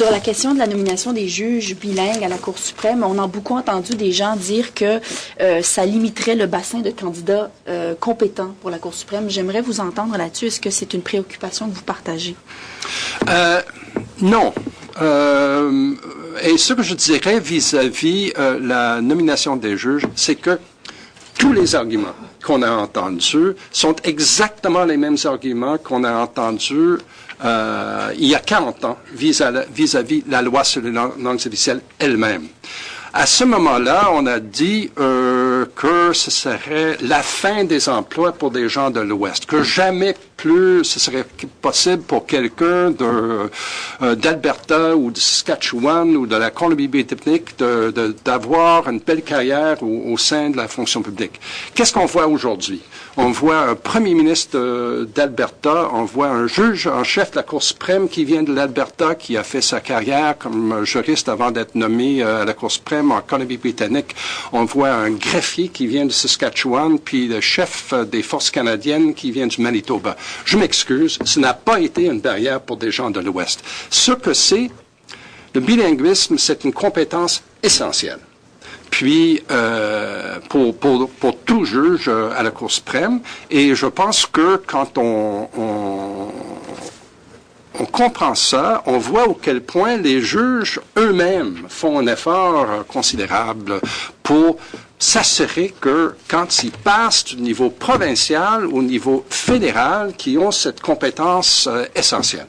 Sur la question de la nomination des juges bilingues à la Cour suprême, on a beaucoup entendu des gens dire que ça limiterait le bassin de candidats compétents pour la Cour suprême. J'aimerais vous entendre là-dessus. Est-ce que c'est une préoccupation que vous partagez? Non. Et ce que je dirais vis-à-vis la nomination des juges, c'est que tous les arguments qu'on a entendus sont exactement les mêmes arguments qu'on a entendus il y a 40 ans vis-à-vis la loi sur les langues officielles elle-même. À ce moment-là, on a dit que ce serait la fin des emplois pour des gens de l'Ouest, que jamais plus ce serait possible pour quelqu'un d'Alberta ou de Saskatchewan ou de la Colombie-Britannique d'avoir une belle carrière au sein de la fonction publique. Qu'est-ce qu'on voit aujourd'hui? On voit un premier ministre d'Alberta, on voit un juge en chef de la Cour suprême qui vient de l'Alberta, qui a fait sa carrière comme juriste avant d'être nommé à la Cour suprême en Colombie-Britannique. On voit un greffier qui vient de Saskatchewan, puis le chef des forces canadiennes qui vient du Manitoba. Je m'excuse, ce n'a pas été une barrière pour des gens de l'Ouest. Ce que c'est, le bilinguisme, c'est une compétence essentielle. Puis, pour tout juge à la Cour suprême, et je pense que quand on comprend ça, on voit au quel point les juges eux-mêmes font un effort considérable pour s'assurer que quand ils passent du niveau provincial au niveau fédéral, qu'ils ont cette compétence essentielle.